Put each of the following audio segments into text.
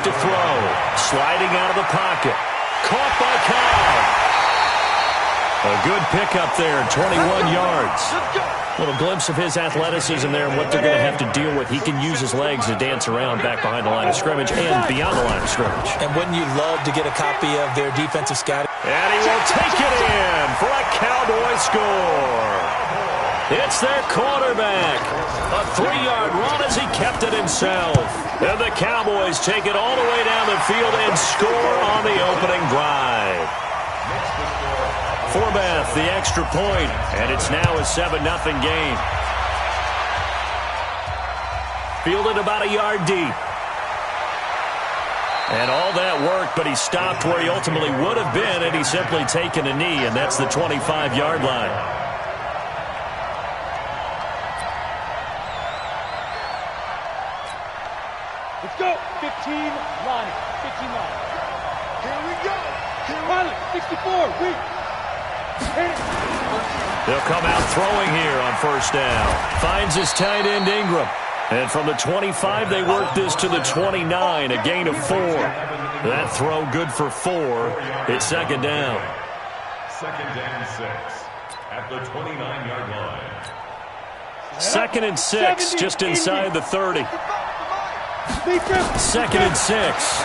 back to throw. Sliding out of the pocket. Caught by Cobb. A good pickup there, 21 yards. A little glimpse of his athleticism there and what they're going to have to deal with. He can use his legs to dance around back behind the line of scrimmage and beyond the line of scrimmage. And wouldn't you love to get a copy of their defensive scouting? And he will take it in for a Cowboy score. It's their quarterback. A 3-yard run as he kept it himself. And the Cowboys take it all the way down the field and score on the opening drive. Forbath, the extra point, and it's now a 7-0 game. Fielded about a yard deep. And all that work, but he stopped where he ultimately would have been, and he's simply taken a knee, and that's the 25-yard line. Let's go. 15 line. 15 line. Here we go. Riley, 64. Read. They'll come out throwing here on first down. Finds his tight end Ingram. And from the 25, they work this to the 29, a gain of 4. That throw good for 4. It's second down. Second and 6 at the 29-yard line. Second and 6, just inside the 30. Second and 6.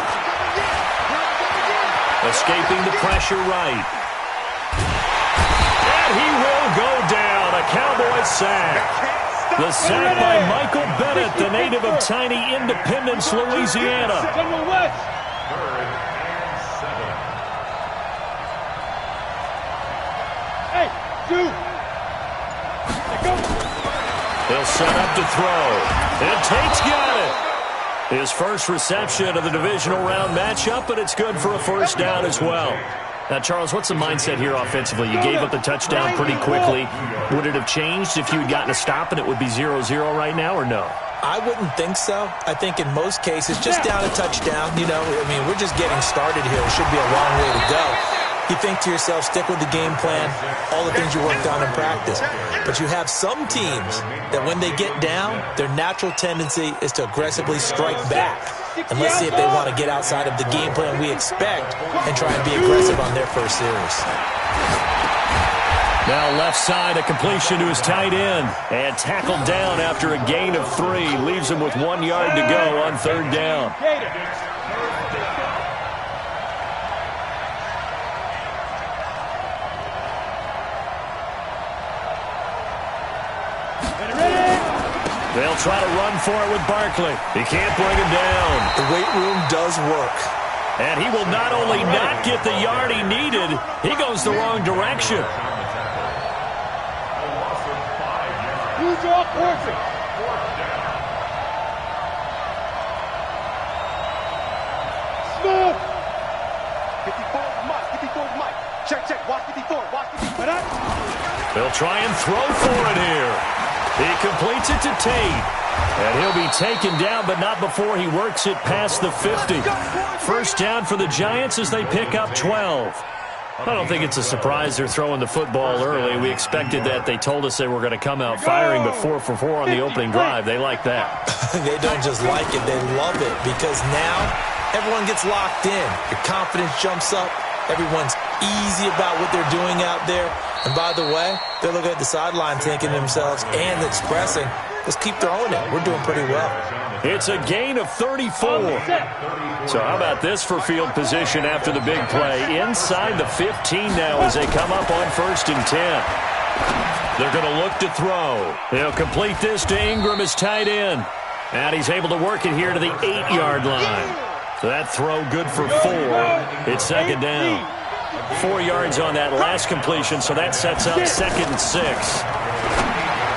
Escaping the pressure right. And he will go down. A Cowboy sack. The sack by Michael Bennett, the native of tiny Independence, Louisiana. Third and 7. Hey, dude. He'll set up to throw. And Tate's got it. His first reception of the divisional round matchup, but it's good for a first down as well. Now, Charles, what's the mindset here offensively? You gave up the touchdown pretty quickly. Would it have changed if you had gotten a stop and it would be 0-0 right now, or no? I wouldn't think so. I think in most cases, just down a touchdown, you know, I mean, we're just getting started here. It should be a long way to go. You think to yourself, stick with the game plan, all the things you worked on in practice. But you have some teams that when they get down, their natural tendency is to aggressively strike back. And let's see if they want to get outside of the game plan we expect and try and be aggressive on their first series. Now left side, a completion to his tight end. And tackled down after a gain of 3. Leaves him with 1 yard to go on third down. They'll try to run for it with Barkley. He can't bring him down. The weight room does work. And he will not only not get the yard he needed, he goes the wrong direction. Use your portion. Smooth. 54 Mike. 54 Mike. Check. Watch 54. Watch 54. They'll try and throw for it here. He completes it to Tate. And he'll be taken down, but not before he works it past the 50. First down for the Giants as they pick up 12. I don't think it's a surprise they're throwing the football early. We expected that. They told us they were going to come out firing, but 4 for 4 on the opening drive. They like that. They don't just like it, they love it, because now everyone gets locked in. Your confidence jumps up. Everyone's easy about what they're doing out there. And by the way, they're looking at the sideline thinking to themselves and expressing, let's keep throwing it. We're doing pretty well. It's a gain of 34. So how about this for field position after the big play? Inside the 15 now as they come up on 1st and 10. They're going to look to throw. They'll complete this to Ingram as tight end. And he's able to work it here to the 8-yard line. So that throw good for 4. It's second down. 4 yards on that last completion, so that sets up 2nd and 6.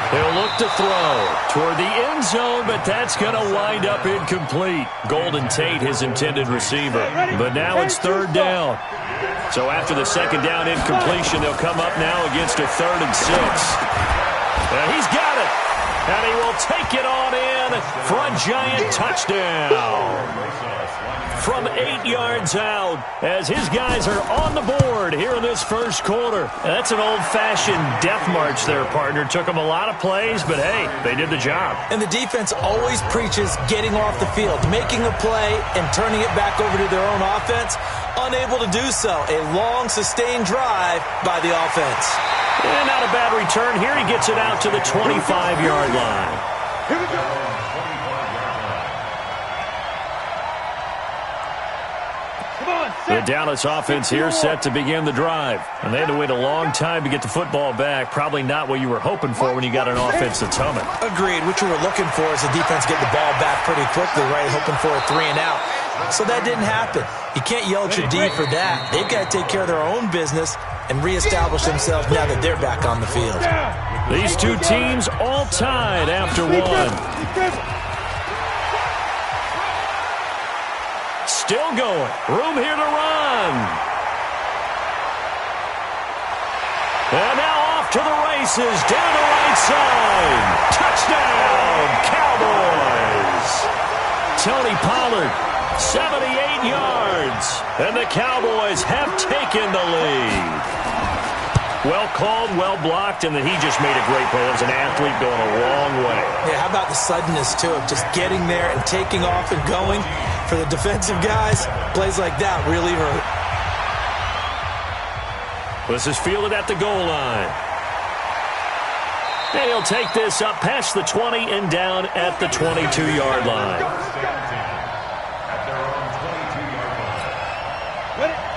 He'll look to throw toward the end zone, but that's going to wind up incomplete. Golden Tate, his intended receiver. But now it's 3rd down. So after the 2nd down incompletion, they'll come up now against a 3rd and 6. And he's got it. And he will take it on in for a Giant touchdown. from 8 yards out as his guys are on the board here in this first quarter. That's an old-fashioned death march there, partner. Took them a lot of plays, but, hey, they did the job. And the defense always preaches getting off the field, making a play, and turning it back over to their own offense. Unable to do so. A long, sustained drive by the offense. And not a bad return here. He gets it out to the 25-yard line. Here we go. The Dallas offense here set to begin the drive. And they had to wait a long time to get the football back. Probably not what you were hoping for when you got an offense that's humming. Agreed. What you were looking for is the defense get the ball back pretty quickly, right? Hoping for a 3 and out. So that didn't happen. You can't yell at your D for that. They've got to take care of their own business and reestablish themselves now that they're back on the field. These two teams all tied after one. Still going. Room here to run. And now off to the races. Down the right side. Touchdown, Cowboys. Tony Pollard, 78 yards. And the Cowboys have taken the lead. Well called, well blocked, and then he just made a great play. It was an athlete going a long way. Yeah, how about the suddenness, too, of just getting there and taking off and going? For the defensive guys, plays like that really hurt. This is fielded at the goal line. And he'll take this up past the 20 and down at the 22-yard line.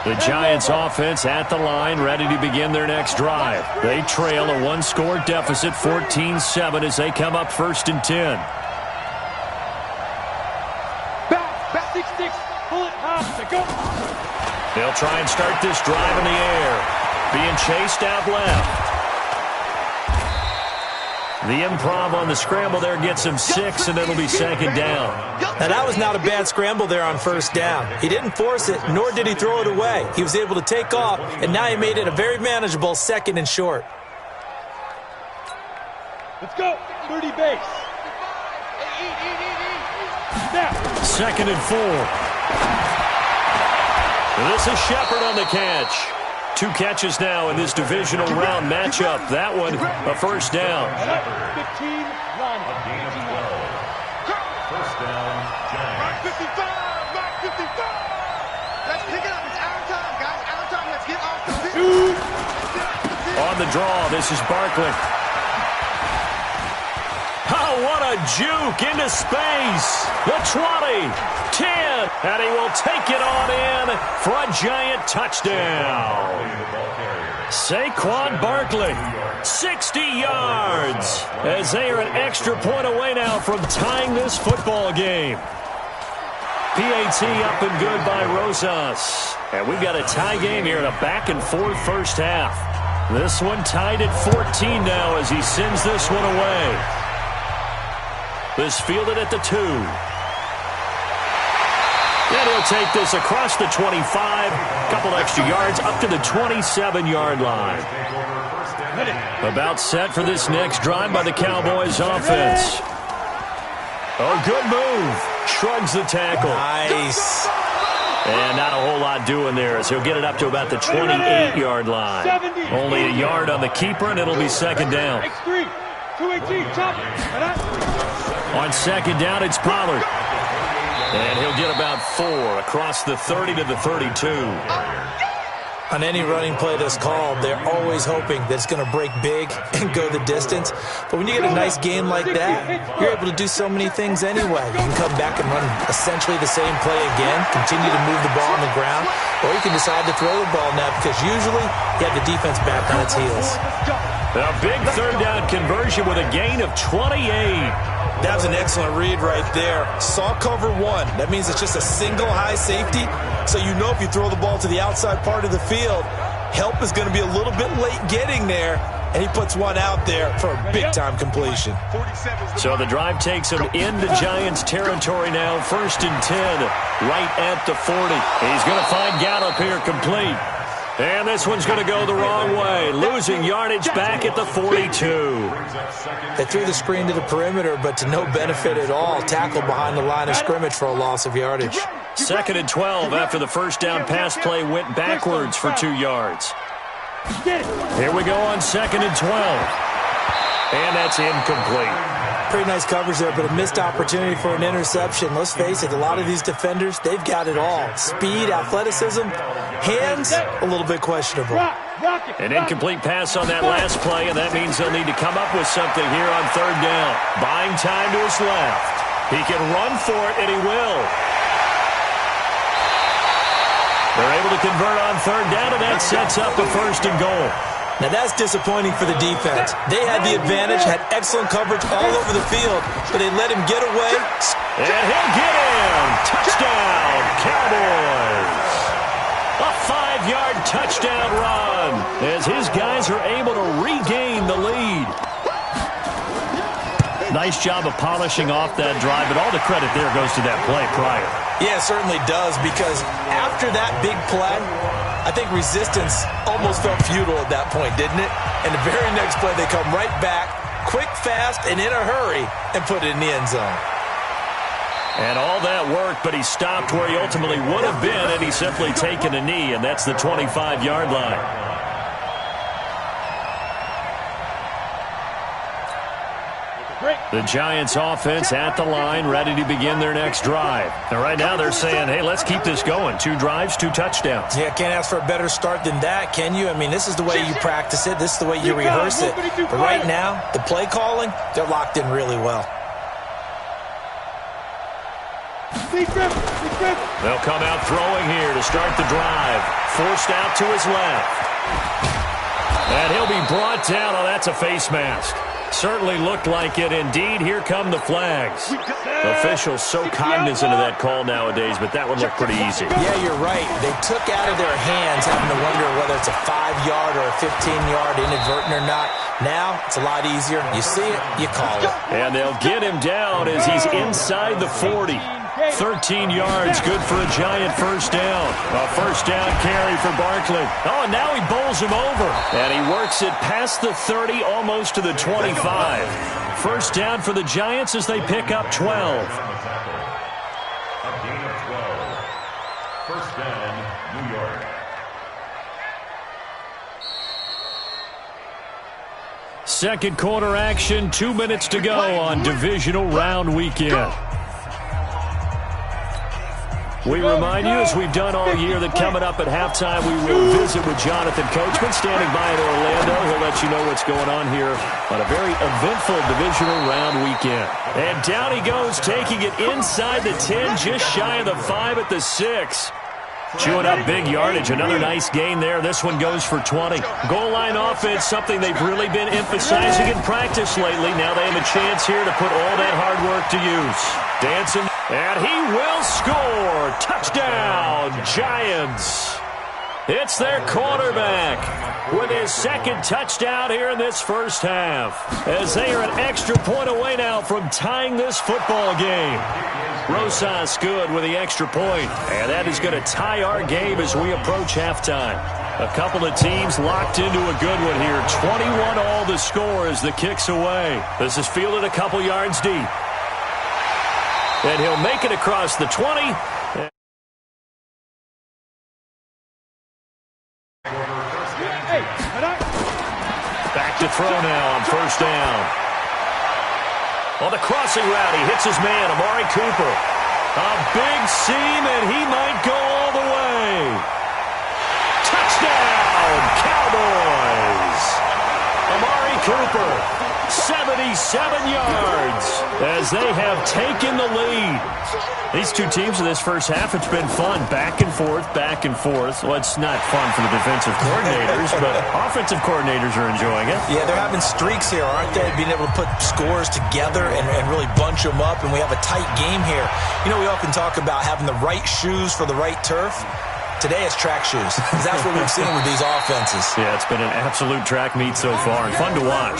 The Giants offense at the line, ready to begin their next drive. They trail a one-score deficit, 14-7, as they come up 1st and 10. Back 6-6. Pull it high. Go. They'll try and start this drive in the air. Being chased out left. The improv on the scramble there gets him 6, and it'll be 2nd down. Now, that was not a bad scramble there on 1st down. He didn't force it, nor did he throw it away. He was able to take off, and now he made it a very manageable 2nd and short. Let's go. 30 base. Now. 2nd and 4. This is Shepard on the catch. 2 catches now in this divisional round matchup. That one, a 1st down. 15, line. First down, Giants. 55. Let's pick it up. It's our time, guys. Our time. Let's get off the field. On the draw, this is Barkley. Oh, what a juke into space. The 20, 10, and he will take it on in for a giant touchdown. Saquon Barkley, 60 yards, as they are an extra point away now from tying this football game. PAT up and good by Rosas. And we've got a tie game here in a back-and-forth first half. This one tied at 14 now as he sends this one away. This fielded at the 2. And he'll take this across the 25. Couple extra yards up to the 27-yard line. About set for this next drive by the Cowboys offense. Oh, good move. Shrugs the tackle. Nice. And not a whole lot doing there as he'll get it up to about the 28-yard line. Only a yard on the keeper, and it'll be 2nd down. X3, 218, chop. On 2nd down, it's Pollard. And he'll get about 4 across the 30 to the 32. On any running play that's called, they're always hoping that it's going to break big and go the distance. But when you get a nice game like that, you're able to do so many things anyway. You can come back and run essentially the same play again, continue to move the ball on the ground, or you can decide to throw the ball now because usually you have the defense back on its heels. A big 3rd down conversion with a gain of 28. That was an excellent read right there. Saw cover 1. That means it's just a single high safety. So you know if you throw the ball to the outside part of the field, help is going to be a little bit late getting there. And he puts one out there for a big-time completion. So the drive takes him into Giants territory now. 1st and 10, right at the 40. He's going to find Gallup here complete. And this one's going to go the wrong way. Losing yardage back at the 42. They threw the screen to the perimeter, but to no benefit at all. Tackled behind the line of scrimmage for a loss of yardage. 2nd and 12 after the first down pass play went backwards for 2 yards. Here we go on 2nd and 12. And that's incomplete. Pretty nice coverage there, but a missed opportunity for an interception. Let's face it, a lot of these defenders, they've got it all. Speed, athleticism, hands, a little bit questionable. An incomplete pass on that last play, and that means they'll need to come up with something here on 3rd down. Buying time to his left. He can run for it, and he will. They're able to convert on 3rd down, and that sets up a 1st and goal. Now that's disappointing for the defense. They had the advantage, had excellent coverage all over the field, but they let him get away. And he'll get in. Touchdown, Cowboys. A 5-yard touchdown run as his guys are able to regain the lead. Nice job of polishing off that drive, but all the credit there goes to that play prior. Yeah, it certainly does, because after that big play, I think resistance almost felt futile at that point, didn't it? And the very next play, they come right back, quick, fast, and in a hurry, and put it in the end zone. And all that worked, but he stopped where he ultimately would have been, and he's simply taken a knee, and that's the 25-yard line. The Giants offense at the line, ready to begin their next drive. And right now they're saying, hey, let's keep this going. 2 drives, 2 touchdowns. Yeah, can't ask for a better start than that, can you? I mean, this is the way you practice it. This is the way you rehearse it. But right now, the play calling, they're locked in really well. They'll come out throwing here to start the drive. Forced out to his left. And he'll be brought down. Oh, that's a face mask. Certainly looked like it. Indeed, here come the flags. Officials so cognizant of that call nowadays, but that one looked pretty easy. Yeah, you're right. They took out of their hands having to wonder whether it's a 5-yard or a 15-yard inadvertent or not. Now, it's a lot easier. You see it, you call it. And they'll get him down as he's inside the 40. 13 yards, good for a Giant first down. A first down carry for Barkley. Oh, and now he bowls him over. And he works it past the 30, almost to the 25. First down for the Giants as they pick up 12. A gain of 12. First down, New York. Second quarter action, 2 minutes to go on divisional round weekend. We remind you, as we've done all year, that coming up at halftime, we will visit with Jonathan Coachman standing by in Orlando. He'll let you know what's going on here on a very eventful divisional round weekend. And down he goes, taking it inside the 10, just shy of the 5 at the 6. Chewing up big yardage. Another nice gain there. This one goes for 20. Goal line offense, something they've really been emphasizing in practice lately. Now they have a chance here to put all that hard work to use. Dancing, and he will score. Touchdown, Giants. It's their quarterback with his second touchdown here in this first half, as they are an extra point away now from tying this football game. Rosas good with the extra point, and that is going to tie our game as we approach halftime. A couple of teams locked into a good one here. 21 all the score as the kick's away. This is fielded a couple yards deep. And he'll make it across the 20. Back to throw now on first down. On the crossing route, he hits his man, Amari Cooper. A big seam, and he might go all the way. Touchdown, Cowboys! Amari Cooper, 77 yards, as they have taken the lead. These two teams in this first half, it's been fun. Back and forth, back and forth. Well, it's not fun for the defensive coordinators, but offensive coordinators are enjoying it. Yeah, they're having streaks here, aren't they? Being able to put scores together and really bunch them up, and we have a tight game here. You know, we often talk about having the right shoes for the right turf. Today it's track shoes, because that's what we've seen with these offenses. Yeah, it's been an absolute track meet so far, and fun to watch.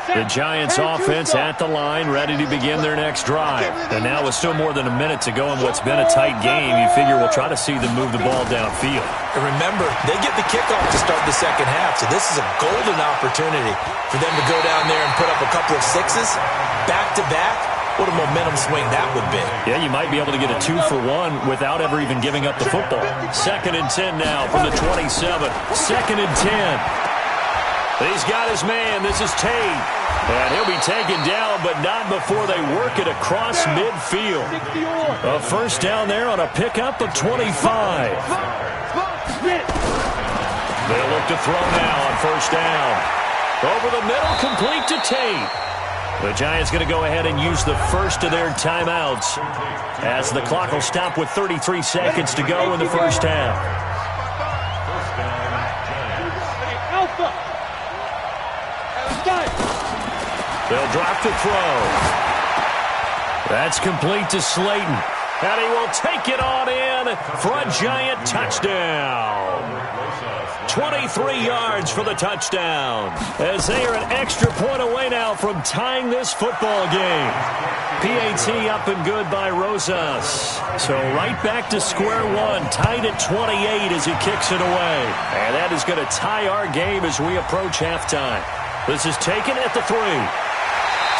The Giants offense at the line, ready to begin their next drive. And now with still more than a minute to go in what's been a tight game, you figure we'll try to see them move the ball downfield. And remember, they get the kickoff to start the second half, so this is a golden opportunity for them to go down there and put up a couple of sixes, back-to-back, what a momentum swing that would be. Yeah, you might be able to get a 2-for-1 without ever even giving up the football. 2nd and 10 now from the 27. 2nd and 10. He's got his man. This is Tate. And he'll be taken down, but not before they work it across midfield. A first down there on a pickup of 25. They'll look to throw now on first down. Over the middle, complete to Tate. The Giants going to go ahead and use the first of their timeouts as the clock will stop with 33 seconds to go in the first half. They'll drop to throw. That's complete to Slayton. And he will take it on in for a Giant touchdown. 23 yards for the touchdown, as they are an extra point away now from tying this football game. PAT up and good by Rosas. So right back to square one, tied at 28 as he kicks it away. And that is going to tie our game as we approach halftime. This is taken at the 3.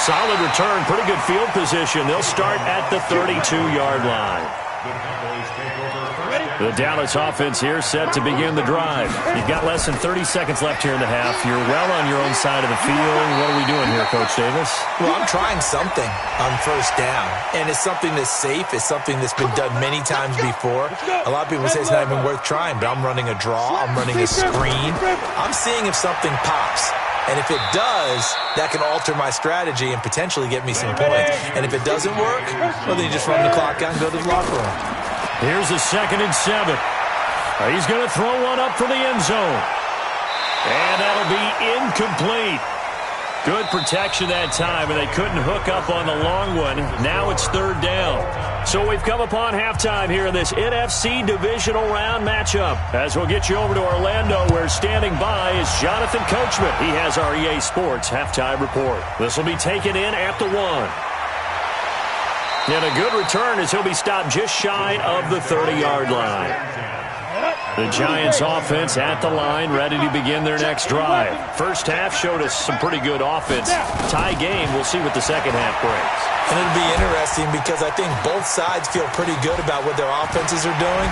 Solid return, pretty good field position. They'll start at the 32-yard line. The Dallas offense here set to begin the drive. You've got less than 30 seconds left here in the half. You're well on your own side of the field. What are we doing here, Coach Davis? Well, I'm trying something on first down, and it's something that's safe. It's something that's been done many times before. A lot of people say it's not even worth trying, but I'm running a draw. I'm running a screen. I'm seeing if something pops. And if it does, that can alter my strategy and potentially get me some points. And if it doesn't work, well, then you just run the clock out and go to the locker room. Here's a 2nd and 7. He's going to throw one up for the end zone. And that'll be incomplete. Good protection that time, and they couldn't hook up on the long one. Now it's 3rd down. So we've come upon halftime here in this NFC Divisional Round matchup. As we'll get you over to Orlando, where standing by is Jonathan Coachman. He has our EA Sports halftime report. This will be taken in at the 1. And a good return as he'll be stopped just shy of the 30-yard line. The Giants offense at the line, ready to begin their next drive. First half showed us some pretty good offense. Tie game, we'll see what the second half brings. And it'll be interesting because I think both sides feel pretty good about what their offenses are doing.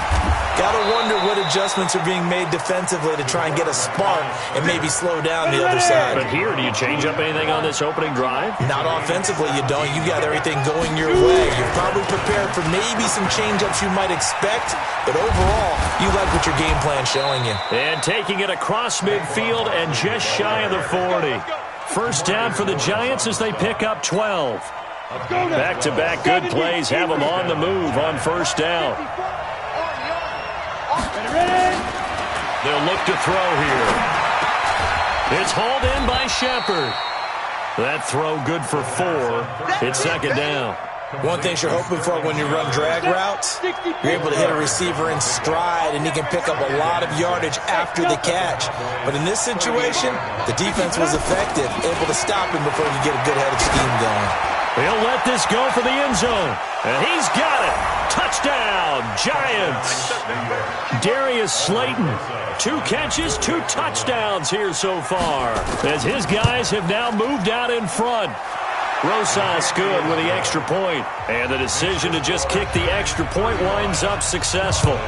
Got to wonder what adjustments are being made defensively to try and get a spark and maybe slow down the other side. But here, do you change up anything on this opening drive? Not offensively, you don't. You got everything going your way. You're probably prepared for maybe some change-ups you might expect, but overall, you like what your game plan's showing you. And taking it across midfield and just shy of the 40. First down for the Giants as they pick up 12. Back-to-back good plays have them on the move on first down. They'll look to throw here. It's hauled in by Shepard. That throw good for 4. It's 2nd down. One thing you're hoping for when you run drag routes, you're able to hit a receiver in stride, and he can pick up a lot of yardage after the catch. But in this situation, the defense was effective, able to stop him before he could get a good head of steam going. He'll let this go for the end zone. And he's got it. Touchdown, Giants. Darius Slayton, 2 catches, 2 touchdowns here so far, as his guys have now moved out in front. Rosas good with the extra point, and the decision to just kick the extra point winds up successful.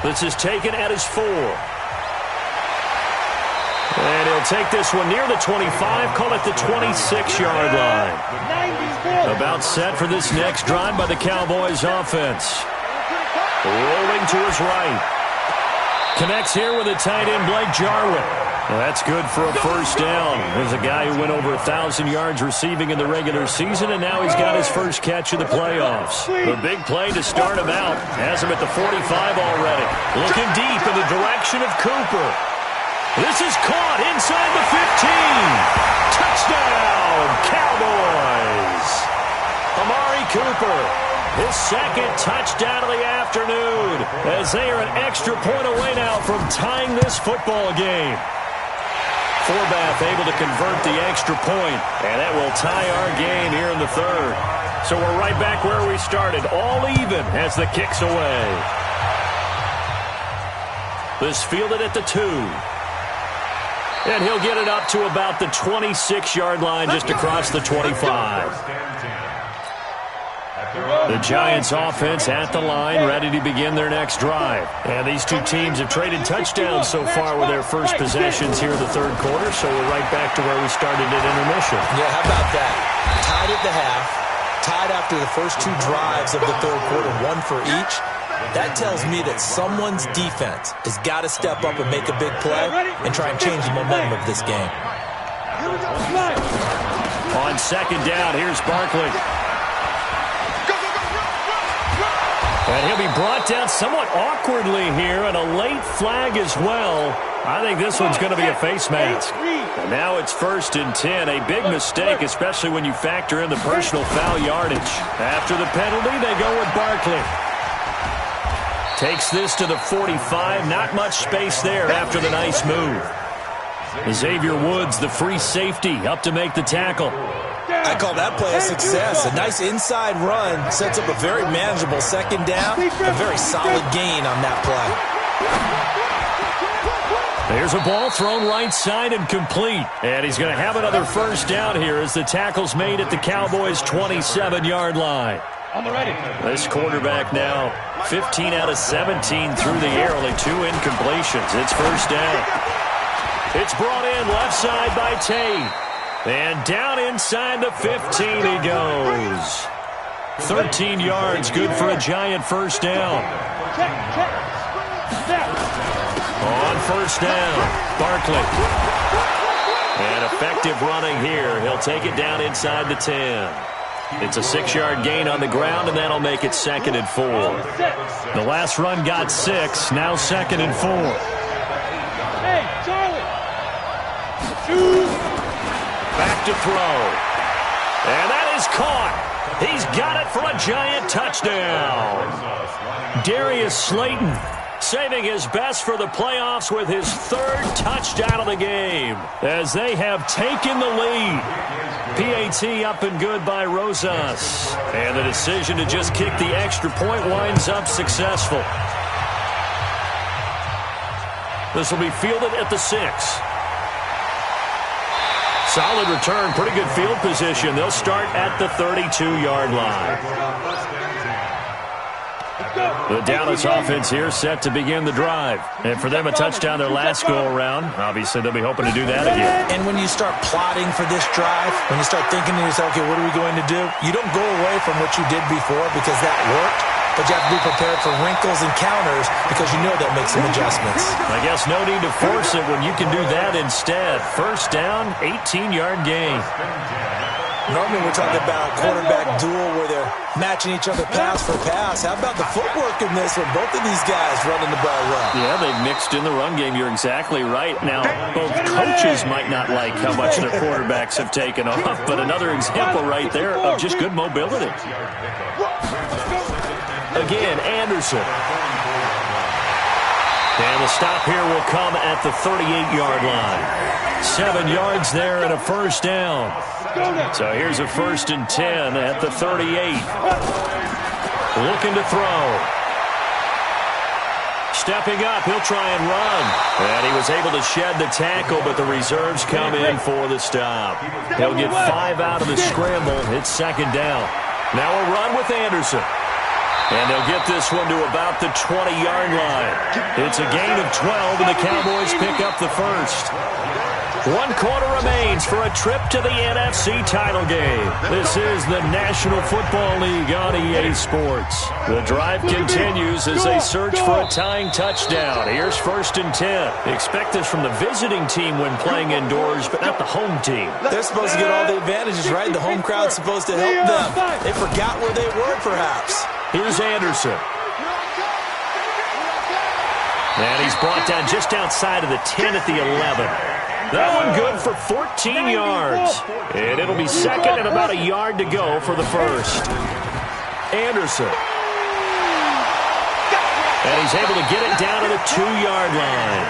This is taken at his 4. And he'll take this one near the 25, call it the 26-yard line. About set for this next drive by the Cowboys offense. Rolling to his right. Connects here with a tight end, Blake Jarwin. Well, that's good for a first down. There's a guy who went over 1,000 yards receiving in the regular season, and now he's got his first catch of the playoffs. The big play to start him out. Has him at the 45 already. Looking deep in the direction of Cooper. This is caught inside the 15. Touchdown, Cowboys. Amari Cooper, his 2nd touchdown of the afternoon, as they are an extra point away now from tying this football game. Forbath able to convert the extra point, and that will tie our game here in the 3rd. So we're right back where we started, all even as the kick's away. This fielded at the 2. And he'll get it up to about the 26-yard line, just across the 25. The Giants offense at the line, ready to begin their next drive. And these two teams have traded touchdowns so far with their first possessions here in the third quarter, so we're right back to where we started at intermission. Yeah, how about that? Tied at the half, tied after the first two drives of the third quarter, one for each. That tells me that someone's defense has got to step up and make a big play and try and change the momentum of this game. On second down, here's Barkley. And he'll be brought down somewhat awkwardly here, and a late flag as well. I think this one's going to be a face mask. And now it's 1st and 10. A big mistake, especially when you factor in the personal foul yardage. After the penalty, they go with Barkley. Takes this to the 45. Not much space there after the nice move. Xavier Woods, the free safety, up to make the tackle. I call that play a success. A nice inside run sets up a very manageable second down. A very solid gain on that play. There's a ball thrown right side and complete. And he's going to have another first down here as the tackle's made at the Cowboys' 27-yard line. On the ready. This quarterback now 15 out of 17 through the air, only 2 incompletions. It's first down. It's brought in left side by Tate. And down inside the 15 he goes. 13 yards, good for a Giant first down. On first down, Barkley. And effective running here. He'll take it down inside the 10. It's a 6-yard gain on the ground, and that'll make it 2nd and 4. The last run got 6, now 2nd and 4. Hey, Charlie. Shoot. Back to throw. And that is caught. He's got it for a Giant touchdown. Darius Slayton saving his best for the playoffs with his 3rd touchdown of the game as they have taken the lead. PAT up and good by Rosas. And the decision to just kick the extra point winds up successful. This will be fielded at the 6. Solid return, pretty good field position. They'll start at the 32-yard line. The Dallas offense here set to begin the drive. And for them, a touchdown their last go-around. Obviously, they'll be hoping to do that again. And when you start plotting for this drive, when you start thinking to yourself, okay, what are we going to do? You don't go away from what you did before because that worked. But you have to be prepared for wrinkles and counters because you know that makes some adjustments. I guess no need to force it when you can do that instead. First down, 18-yard gain. Normally we're talking about quarterback duel where they're matching each other pass for pass. How about the footwork in this one? Both of these guys running the ball well. Yeah, they've mixed in the run game. You're exactly right. Now, both coaches might not like how much their quarterbacks have taken off, but another example right there of just good mobility. Again, Anderson. And the stop here will come at the 38-yard line. 7 yards there and a first down. So here's a 1st and 10 at the 38. Looking to throw. Stepping up, he'll try and run. And he was able to shed the tackle, but the reserves come in for the stop. He'll get 5 out of the scramble. It's 2nd down. Now a run with Anderson. And they'll get this one to about the 20-yard line. It's a gain of 12, and the Cowboys pick up the first. 1 quarter remains for a trip to the NFC title game. This is the National Football League on EA Sports. The drive continues as they search for a tying touchdown. Here's 1st and 10. Expect this from the visiting team when playing indoors, but not the home team. They're supposed to get all the advantages, right? The home crowd's supposed to help them. They forgot where they were, perhaps. Here's Anderson. And he's brought down just outside of the 10 at the 11. That one good for 14 yards. And it'll be 2nd and about a yard to go for the first. Anderson. And he's able to get it down to the 2-yard line.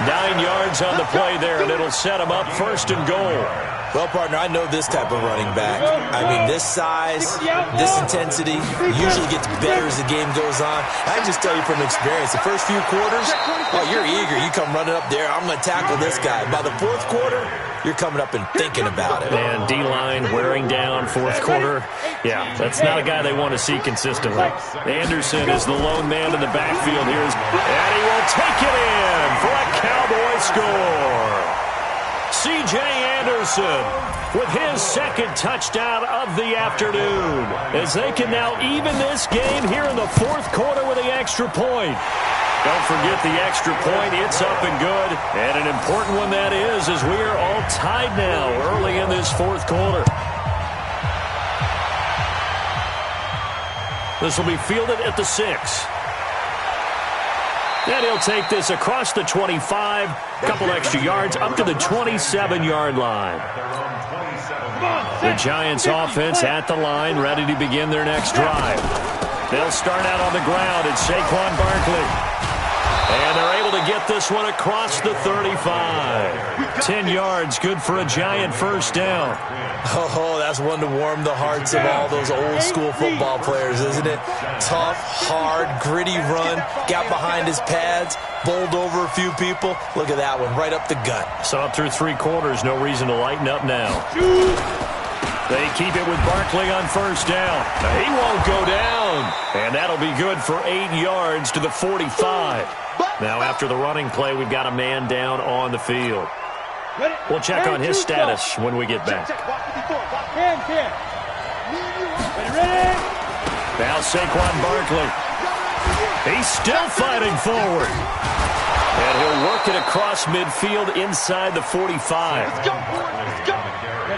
9 yards on the play there, and it'll set him up 1st and goal. Well, partner, I know this type of running back. I mean, this size, this intensity usually gets better as the game goes on. I can just tell you from experience, the first few quarters, oh, you're eager. You come running up there, I'm going to tackle this guy. By the fourth quarter, you're coming up and thinking about it. And D-line wearing down fourth quarter. Yeah, that's not a guy they want to see consistently. Anderson is the lone man in the backfield here. And he will take it in for a Cowboy score. C.J. Anderson with his second touchdown of the afternoon, as they can now even this game here in the fourth quarter with the extra point. Don't forget the extra point. It's up and good. And an important one that is, as we are all tied now early in this fourth quarter. This will be fielded at the 6. And he'll take this across the 25, couple extra yards, up to the 27-yard line. The Giants offense at the line, ready to begin their next drive. They'll start out on the ground. It's Saquon Barkley. And they're able to get this one across the 35. 10 yards, good for a Giant first down. Oh, that's one to warm the hearts of all those old-school football players, isn't it? Tough, hard, gritty run, got behind his pads, bowled over a few people. Look at that one, right up the gut. So up through 3 quarters, no reason to lighten up now. They keep it with Barkley on first down. He won't go down. And that'll be good for 8 yards to the 45. Now after the running play, we've got a man down on the field. We'll check on his status when we get back. Now Saquon Barkley. He's still fighting forward. And he'll work it across midfield inside the 45.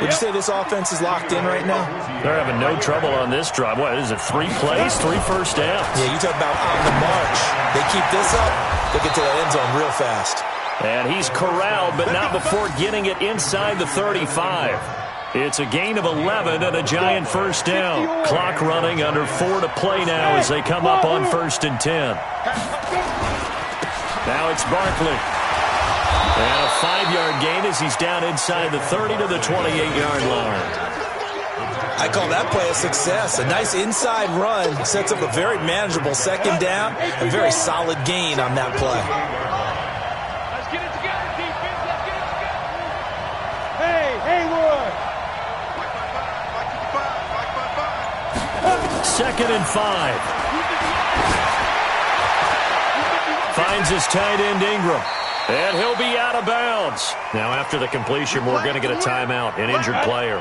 Would you say this offense is locked in right now? They're having no trouble on this drive. What is it, 3 plays, 3 first downs? Yeah, you talk about on the march. They keep this up, they'll get to that end zone real fast. And he's corralled, but not before getting it inside the 35. It's a gain of 11 and a Giant first down. Clock running, under 4 to play now as they come up on 1st and 10. Now it's Barkley. And a 5-yard gain as he's down inside the 30 to the 28-yard line. I call that play a success. A nice inside run sets up a very manageable second down. A very solid gain on that play. Let's get it together, defense. Let's get it together. Hey, Haywood. 2nd and 5. Finds his tight end Ingram. And he'll be out of bounds. Now after the completion, we're going to get a timeout, an injured player.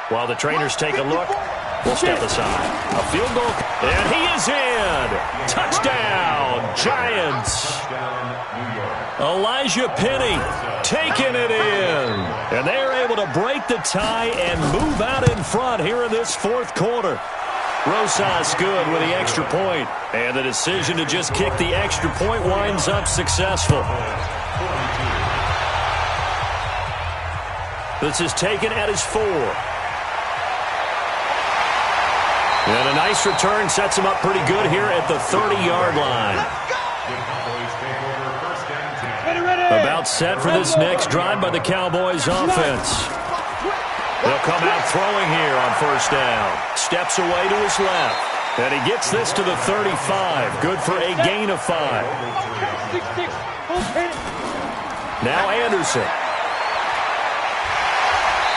While the trainers take a look, we'll step aside. A field goal, and he is in. Touchdown, Giants. Elijah Penny taking it in. And they're able to break the tie and move out in front here in this fourth quarter. Rosas good with the extra point. And the decision to just kick the extra point winds up successful. This is taken at his 4. And a nice return sets him up pretty good here at the 30-yard line. About set for this next drive by the Cowboys offense. They'll come out throwing here on first down. Steps away to his left. And he gets this to the 35. Good for a gain of 5. Now Anderson.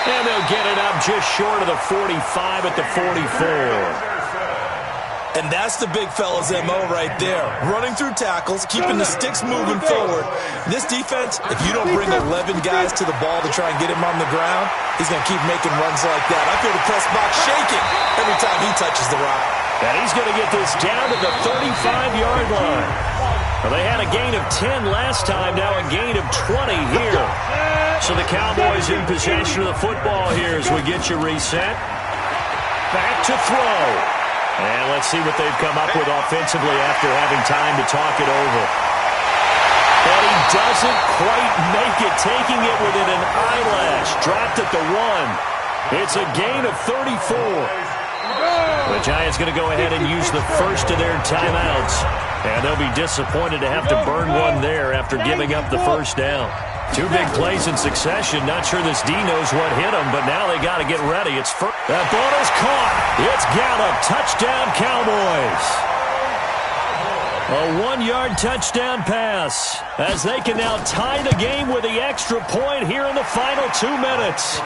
And they'll get it up just short of the 45 at the 44. And that's the big fella's MO right there. Running through tackles, keeping the sticks moving forward. This defense, if you don't bring 11 guys to the ball to try and get him on the ground, he's going to keep making runs like that. I feel the press box shaking every time he touches the rock. And he's going to get this down to the 35-yard line. Well, they had a gain of 10 last time, now a gain of 20 here. So the Cowboys in possession of the football here as we get you reset. Back to throw. And let's see what they've come up with offensively after having time to talk it over. And he doesn't quite make it, taking it within an eyelash. Dropped at the 1. It's a gain of 34. The Giants going to go ahead and use the first of their timeouts. And they'll be disappointed to have to burn one there after giving up the first down. Two big plays in succession. Not sure this D knows what hit him, but now they got to get ready. It's first. That ball is caught. It's Gallup. Touchdown, Cowboys. A 1-yard touchdown pass as they can now tie the game with the extra point here in the final 2 minutes.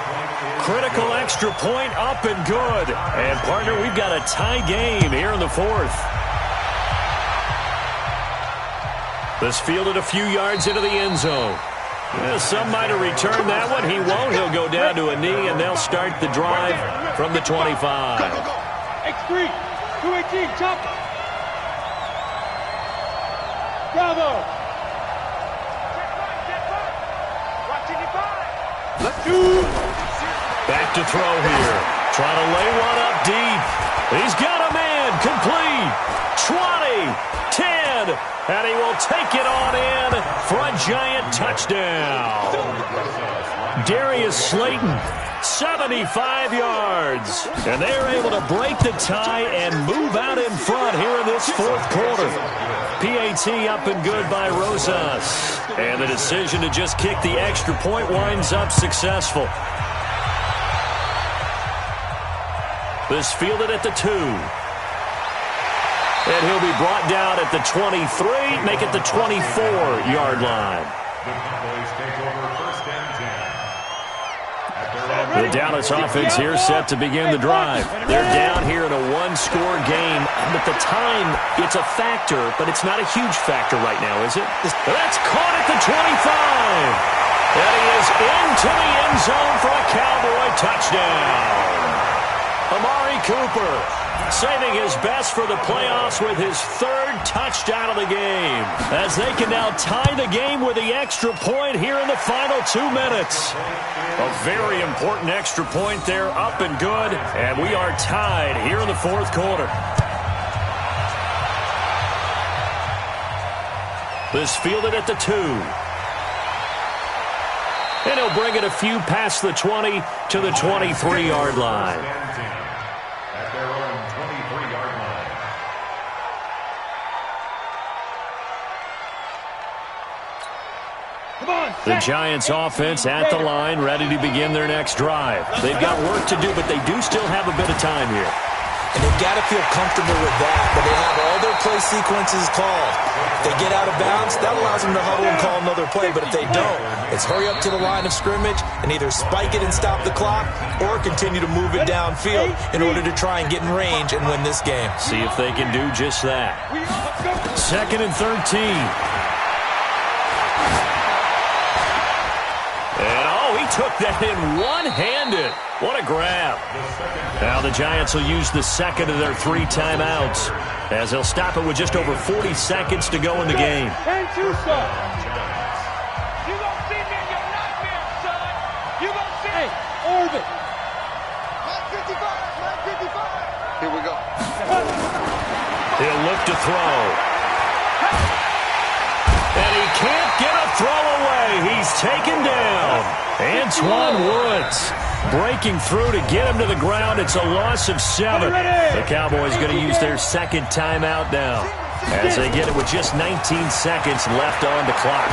Critical extra point up and good. And, partner, we've got a tie game here in the fourth. This fielded a few yards into the end zone. Some might have returned that one. He won't. He'll go down to a knee, and they'll start the drive from the 25. X3, 218, chop. Bravo. Let's do. Back to throw here. Trying to lay one up deep. He's got a man. Complete. 20, 10, and he will take it on in for a giant touchdown. Darius Slayton, 75 yards. And they're able to break the tie and move out in front here in this fourth quarter. PAT up and good by Rosas. And the decision to just kick the extra point winds up successful. This fielded at the 2. And he'll be brought down at the 23, make it the 24-yard line. The Cowboys take over first and 10. The Dallas offense here set to begin the drive. They're down here in a one-score game. At the time, it's a factor, but it's not a huge factor right now, is it? That's caught at the 25. And he is into the end zone for a Cowboy touchdown. Amari Cooper saving his best for the playoffs with his 3rd touchdown of the game, as they can now tie the game with the extra point here in the final 2 minutes. A very important extra point there, up and good, and we are tied here in the fourth quarter. This fielded at the 2. And he'll bring it a few past the 20 to the 23-yard line. The Giants offense at the line, ready to begin their next drive. They've got work to do, but they do still have a bit of time here. And they've got to feel comfortable with that, but they have all their play sequences called. If they get out of bounds, that allows them to huddle and call another play, but if they don't, it's hurry up to the line of scrimmage and either spike it and stop the clock or continue to move it downfield in order to try and get in range and win this game. See if they can do just that. 2nd and 13. He took that in one-handed. What a grab. Now the Giants will use the second of their 3 timeouts, as they'll stop it with just over 40 seconds to go in the game. And two, son. You gonna see me in your nightmare, son. You gonna see me. Orbit. 55. Here we go. He'll look to throw. And he can't get a throw away. He's taken down. Antoine Woods breaking through to get him to the ground. It's a loss of 7. The Cowboys going to use their 2nd timeout now, as they get it with just 19 seconds left on the clock.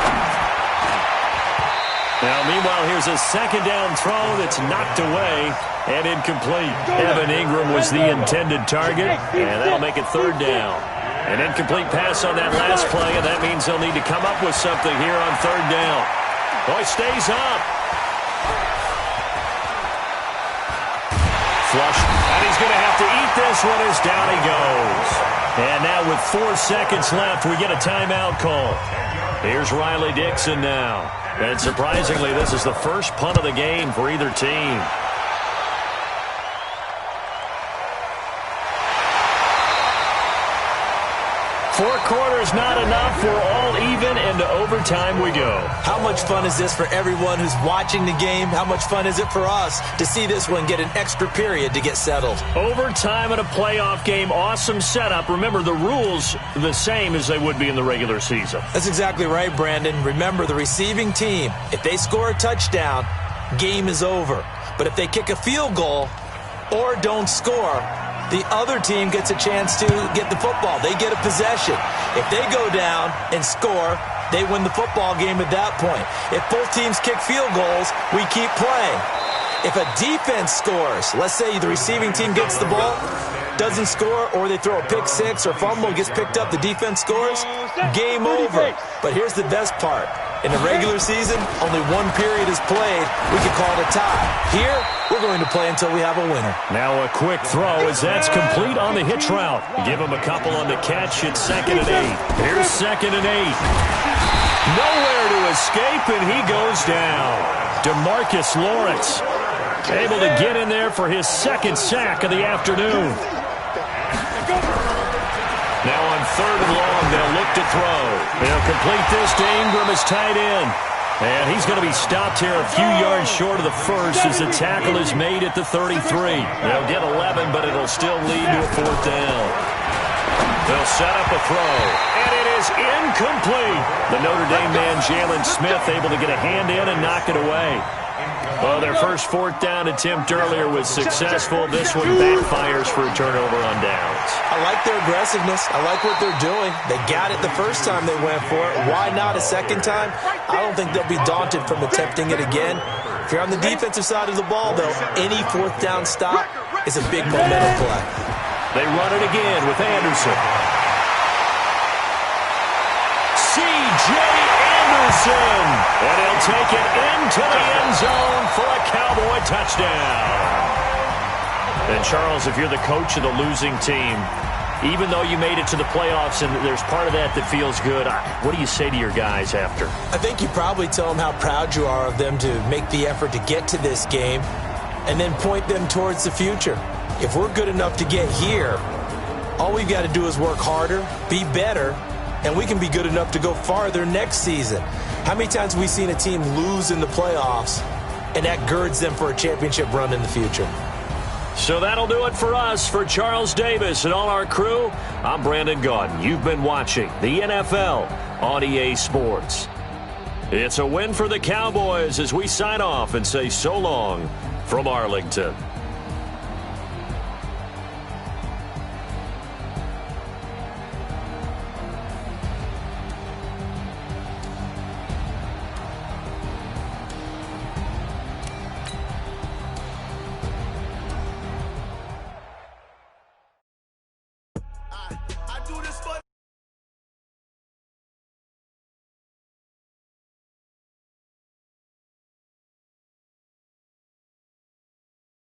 Now, meanwhile, here's a 2nd down throw that's knocked away and incomplete. Evan Ingram was the intended target, and that'll make it 3rd down. An incomplete pass on that last play, and that means they'll need to come up with something here on 3rd down. Boy, stays up. Flush, and he's going to have to eat this one as down he goes. And now with 4 seconds left, we get a timeout call. Here's Riley Dixon now. And surprisingly, this is the first punt of the game for either team. 4 quarters not enough. We're all even, and to overtime we go. How much fun is this for everyone who's watching the game? How much fun is it for us to see this one get an extra period to get settled? Overtime in a playoff game, awesome setup. Remember, the rules the same as they would be in the regular season. That's exactly right, Brandon. Remember, the receiving team, if they score a touchdown, game is over. But if they kick a field goal or don't score, the other team gets a chance to get the football. They get a possession. If they go down and score, they win the football game at that point. If both teams kick field goals, we keep playing. If a defense scores, let's say the receiving team gets the ball, doesn't score, or they throw a pick six or fumble, gets picked up, the defense scores, game over. But here's the best part. In the regular season, only one period is played. We can call it a tie. Here, we're going to play until we have a winner. Now a quick throw as that's complete on the hitch route. Give him a couple on the catch. It's 2nd and 8. Here's 2nd and 8. Nowhere to escape, and he goes down. DeMarcus Lawrence able to get in there for his 2nd sack of the afternoon. Now on 3rd and long, they'll look to throw. They'll complete this to Ingram as tight end. And he's going to be stopped here a few yards short of the first as the tackle is made at the 33. They'll get 11, but it'll still lead to a 4th down. They'll set up a throw, and it is incomplete. The Notre Dame man, Jalen Smith, able to get a hand in and knock it away. Well, their first 4th down attempt earlier was successful. This one backfires for a turnover on downs. I like their aggressiveness. I like what they're doing. They got it the first time they went for it. Why not a second time? I don't think they'll be daunted from attempting it again. If you're on the defensive side of the ball, though, any 4th down stop is a big momentum play. They run it again with Anderson. C.J. Anderson. And he'll take it into the end zone for a Cowboy touchdown. And, Charles, if you're the coach of the losing team, even though you made it to the playoffs and there's part of that that feels good, what do you say to your guys after? I think you probably tell them how proud you are of them to make the effort to get to this game and then point them towards the future. If we're good enough to get here, all we've got to do is work harder, be better, and we can be good enough to go farther next season. How many times have we seen a team lose in the playoffs, and that girds them for a championship run in the future? So that'll do it for us. For Charles Davis and all our crew, I'm Brandon Gaudin. You've been watching the NFL on EA Sports. It's a win for the Cowboys as we sign off and say so long from Arlington.